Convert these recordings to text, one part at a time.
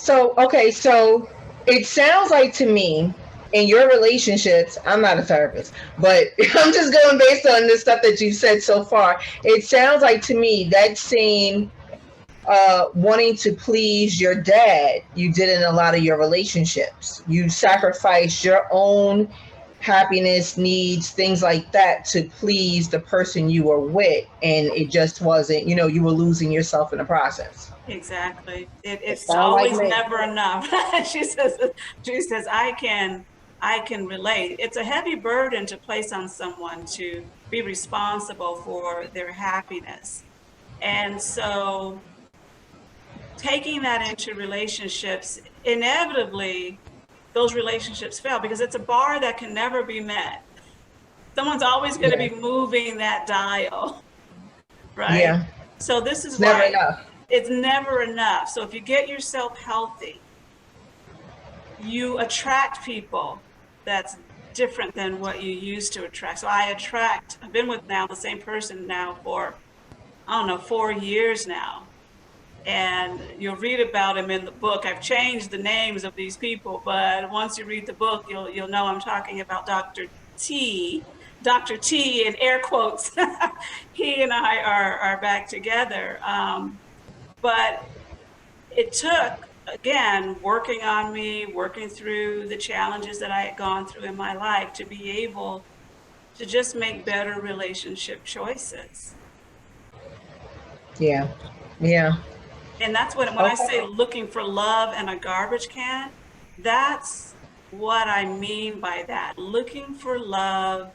So it sounds like to me in your relationships, I'm not a therapist, but I'm just going based on the stuff that you've said so far. It sounds like to me that same wanting to please your dad, you did in a lot of your relationships. You sacrificed your own happiness, needs, things like that to please the person you were with, and it just wasn't, you were losing yourself in the process. Exactly. It It's sounds like always me. never enough. she says, she says, I can relate. It's a heavy burden to place on someone to be responsible for their happiness. And so taking that into relationships, inevitably those relationships fail because it's a bar that can never be met. Someone's always going to Yeah. be moving that dial, right? Yeah. So this is It's never why enough. it's never enough. So if you get yourself healthy, you attract people that's different than what you used to attract. So I've been with now the same person now for, I don't know, 4 years now. And you'll read about him in the book. I've changed the names of these people, but once you read the book, you'll know I'm talking about T. Dr. T in air quotes. He and I are back together. But it took, again, working on me, working through the challenges that I had gone through in my life to be able to just make better relationship choices. Yeah. Yeah. And that's when I Okay. say looking for love in a garbage can, that's what I mean by that. Looking for love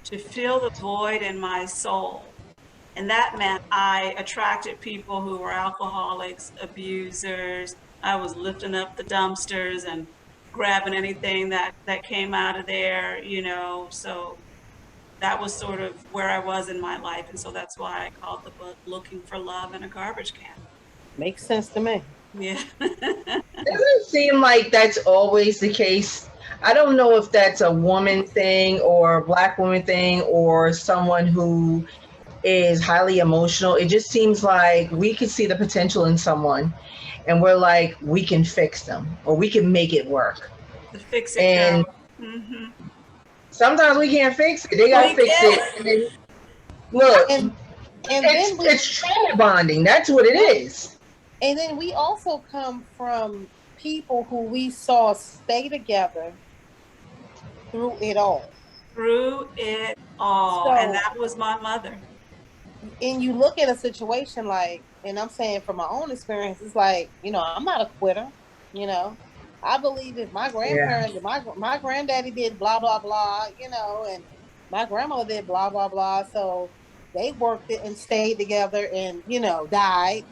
to fill the void in my soul. And that meant I attracted people who were alcoholics, abusers. I was lifting up the dumpsters and grabbing anything that came out of there, So that was sort of where I was in my life. And so that's why I called the book Looking for Love in a Garbage Can. Makes sense to me. Yeah. Doesn't seem like that's always the case. I don't know if that's a woman thing or a black woman thing or someone who is highly emotional. It just seems like we can see the potential in someone and we're like, we can fix them or we can make it work. The fix it girl. And Hmm. sometimes we can't fix it. They got to We fix can. it. And then, look, And and it's then we it's trauma bonding. That's what it right. is. And then we also come from people who we saw stay together through it all. Through it all. And So, that was my mother. and you look at a situation like, and I'm saying from my own experience, it's like, I'm not a quitter. You know, I believe if my Yeah. grandparents, my granddaddy did blah blah blah, and my grandmother did blah blah blah, so they worked it and stayed together and died,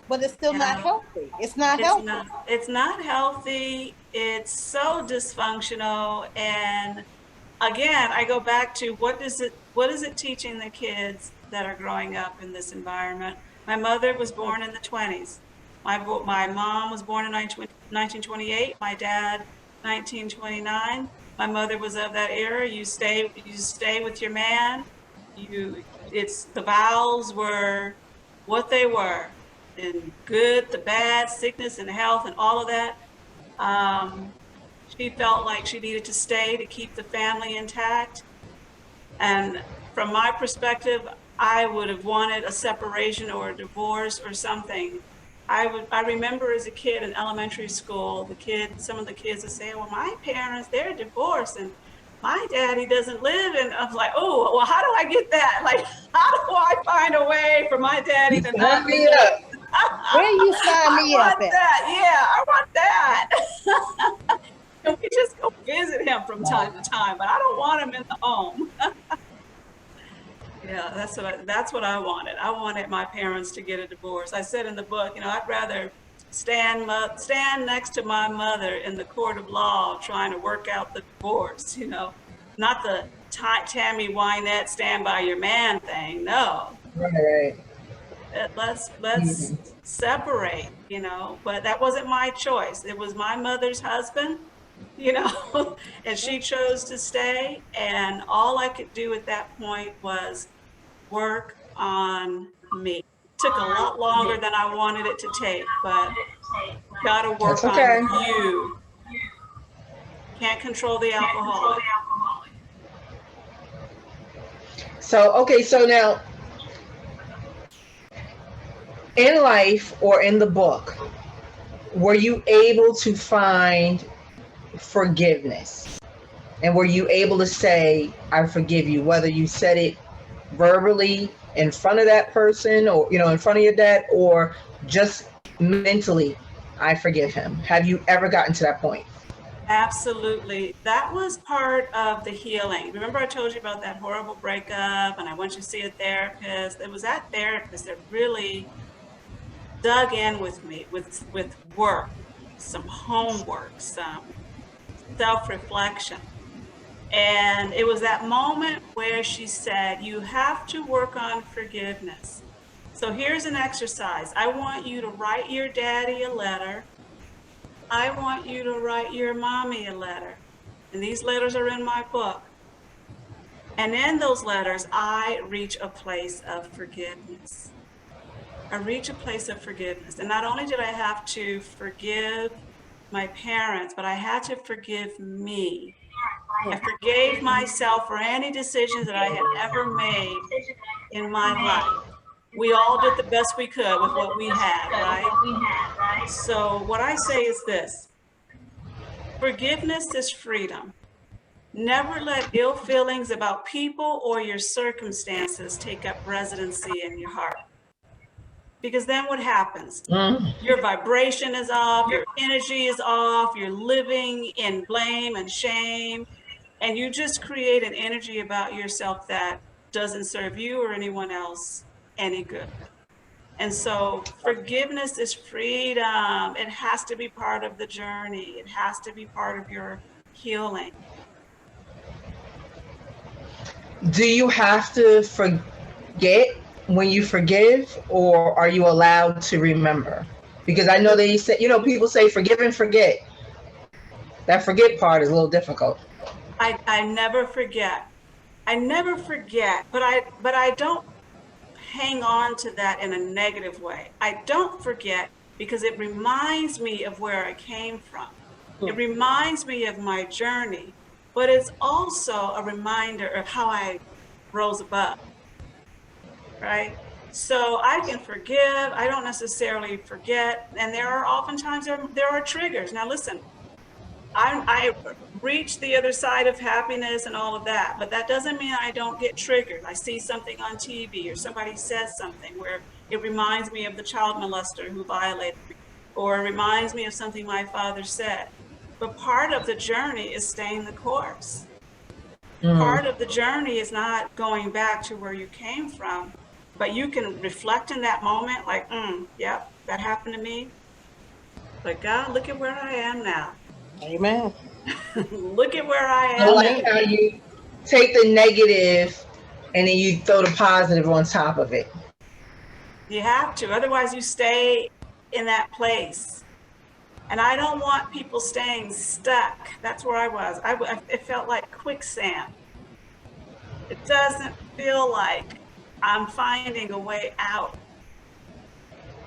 but it's still not Yeah. healthy. It's not healthy. It's not healthy. It's so dysfunctional. And again, I go back to what is it teaching the kids that are growing up in this environment? My mother was born in the 20s. My mom was born in 1928. My dad, 1929. My mother was of that era. You stay with your man. It's the vows were what they were, and good, the bad, sickness and health and all of that. Um, she felt like she needed to stay to keep the family intact. And from my perspective, I would have wanted a separation or a divorce or something. I remember as a kid in elementary school, some of the kids would say, well, my parents, they're divorced and my daddy doesn't live. And I was like, oh, well, how do I get that? Like, how do I find a way for my daddy to not Sign me live? up. Where you sign I me up want at? that. Yeah, I want that. And we just go visit him from time to time, but I don't want him in the home. Yeah, that's what I wanted. I wanted my parents to get a divorce. I said in the book, I'd rather stand next to my mother in the court of law trying to work out the divorce. Not the Tammy Wynette stand by your man thing. No, Right, right. let's separate. But that wasn't my choice. It was my mother's husband. you know, and she chose to stay. And all I could do at that point was work on me. It took a lot longer than I wanted it to take, but Got to work That's okay. on you. Can't control the alcoholic. So, okay, so now in life or in the book, were you able to find forgiveness? And were you able to say, I forgive you, whether you said it verbally in front of that person or, you know, in front of your dad, or just mentally, I forgive him? Have you ever gotten to that point? Absolutely. That was part of the healing. Remember I told you about that horrible breakup and I went to see a therapist? It was that therapist that really dug in with me with work, some homework, some self-reflection. And it was that moment where she said, you have to work on forgiveness. So here's an exercise. I want you to write your daddy a letter. I want you to write your mommy a letter. And these letters are in my book. And in those letters, I reach a place of forgiveness. I reach a place of forgiveness. And not only did I have to forgive my parents, but I had to forgive me. I forgave myself for any decisions that I had ever made in my life. We all did the best we could with what we had, right? So what I say is this: forgiveness is freedom. Never let ill feelings about people or your circumstances take up residency in your heart. Because then what happens? Your vibration is off, your energy is off, you're living in blame and shame, and you just create an energy about yourself that doesn't serve you or anyone else any good. And so forgiveness is freedom. It has to be part of the journey. It has to be part of your healing. Do you have to forget when you forgive, or are you allowed to remember? Because I know they say, you know, people say forgive and forget. That forget part is a little difficult. I never forget. I never forget, but I don't hang on to that in a negative way. I don't forget because it reminds me of where I came from. It reminds me of my journey, but it's also a reminder of how I rose above, right? So I can forgive, I don't necessarily forget, and there are oftentimes there are triggers. Now listen, I reach the other side of happiness and all of that, but that doesn't mean I don't get triggered. I see something on TV or somebody says something where it reminds me of the child molester who violated me, or it reminds me of something my father said. But part of the journey is staying the course. Part of the journey is not going back to where you came from, but you can reflect in that moment like, yep, that happened to me. But God, look at where I am now. Amen. Look at where I I am. like how you take the negative and then you throw the positive on top of it. You have to, otherwise you stay in that place. And I don't want people staying stuck. That's where I was. It felt like quicksand. It doesn't feel like I'm finding a way out,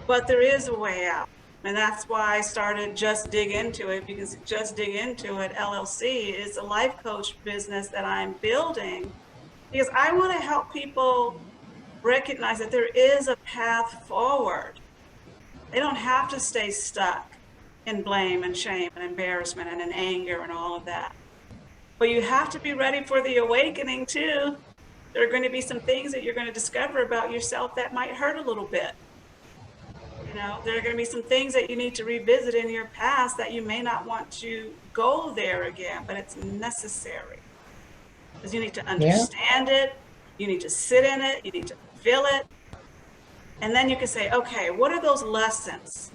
but there is a way out. And that's why I started Just Dig Into It, because Just Dig Into It LLC is a life coach business that I'm building because I want to help people recognize that there is a path forward. They don't have to stay stuck in blame and shame and embarrassment and in anger and all of that. But you have to be ready for the awakening too. There are going to be some things that you're going to discover about yourself that might hurt a little bit. You know, there are going to be some things that you need to revisit in your past that you may not want to go there again, but it's necessary. Because you need to understand it, you need to sit in it, you need to feel it. And then you can say, okay, what are those lessons?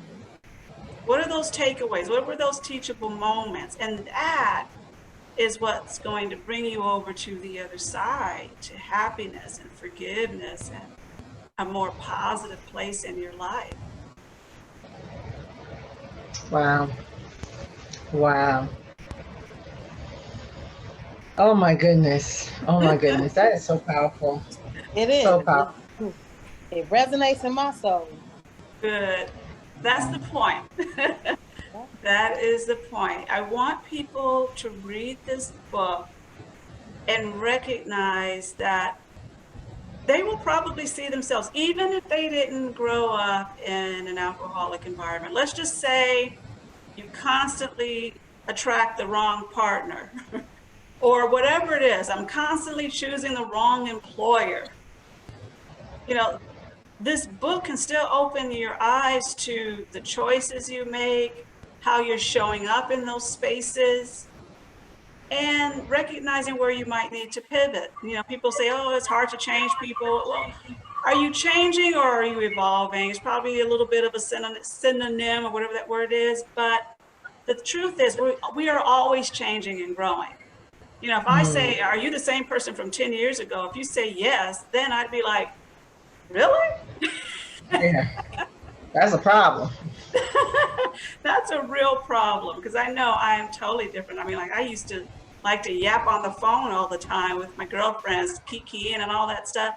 What are those takeaways? What were those teachable moments? And that is what's going to bring you over to the other side, to happiness and forgiveness and a more positive place in your life. Wow. Wow. Oh my goodness. Oh my goodness. That is so powerful. It is. So powerful. It resonates in my soul. Good. That's the point. That is the point. I want people to read this book and recognize that they will probably see themselves, even if they didn't grow up in an alcoholic environment. Let's just say you constantly attract the wrong partner or whatever it is. I'm constantly choosing the wrong employer. You know, this book can still open your eyes to the choices you make, how you're showing up in those spaces, and recognizing where you might need to pivot. You know, people say, oh, it's hard to change people. Well, are you changing or are you evolving? It's probably a little bit of a synonym or whatever that word is, but the truth is we are always changing and growing. You know, if I say, are you the same person from 10 years ago? If you say yes, then I'd be like, really? Yeah, that's a problem. That's a real problem because I know I am totally different. I mean, like I used to like to yap on the phone all the time with my girlfriends, kikiing and all that stuff.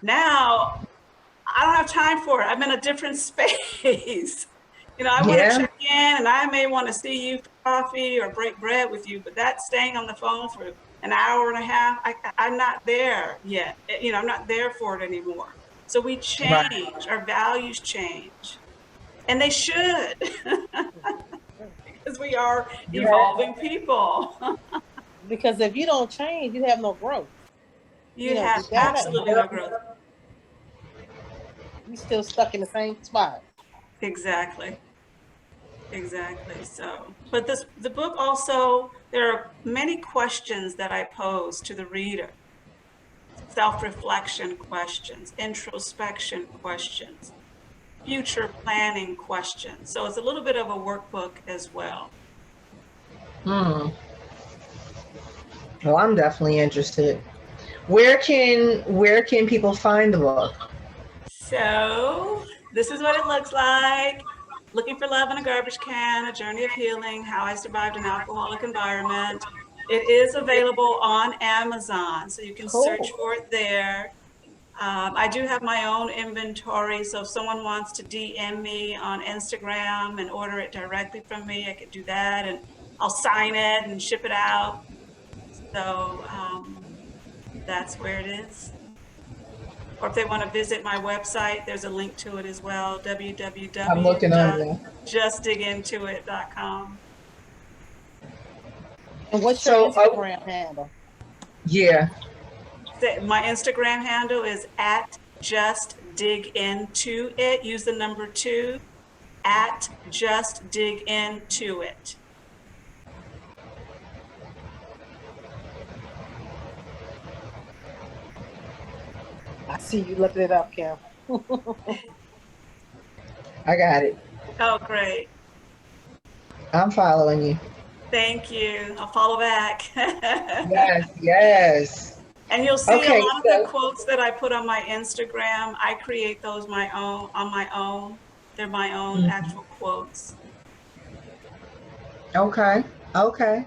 Now I don't have time for it. I'm in a different space. You know, I want to Yeah, check in and I may want to see you for coffee or break bread with you, but that staying on the phone for an hour and a half, I'm not there yet. You know, I'm not there for it anymore. So we right. change, our values change, and they should, because we are You're right. evolving people. Because if you don't change, you have no growth. You You have gotta, absolutely no growth. you still stuck in the same spot. Exactly. Exactly. So, but the book also, there are many questions that I pose to the reader. Self-reflection questions, introspection questions, future planning questions. So it's a little bit of a workbook as well. Hmm. Well, I'm definitely interested. Where can people find the book? So this is what it looks like. Looking for Love in a Garbage Can, A Journey of Healing, How I Survived an Alcoholic Environment. It is available on Amazon, so you can search Cool. for it there. I do have my own inventory, so if someone wants to DM me on Instagram and order it directly from me, I could do that, and I'll sign it and ship it out. So that's where it is. Or if they want to visit my website, there's a link to it as well, I'm looking on there. www.JustDigIn2It.com. And what's your So, Instagram handle? yeah. My Instagram handle is at JustDigIn2It. Use the number 2, at JustDigIn2It. I see you looking it up, Kim. I got it. Oh, great. I'm following you. Thank you. I'll follow back. Yes, yes. And you'll see Okay, a lot of so the quotes that I put on my Instagram. I create those on my own. They're my own actual quotes. okay, okay.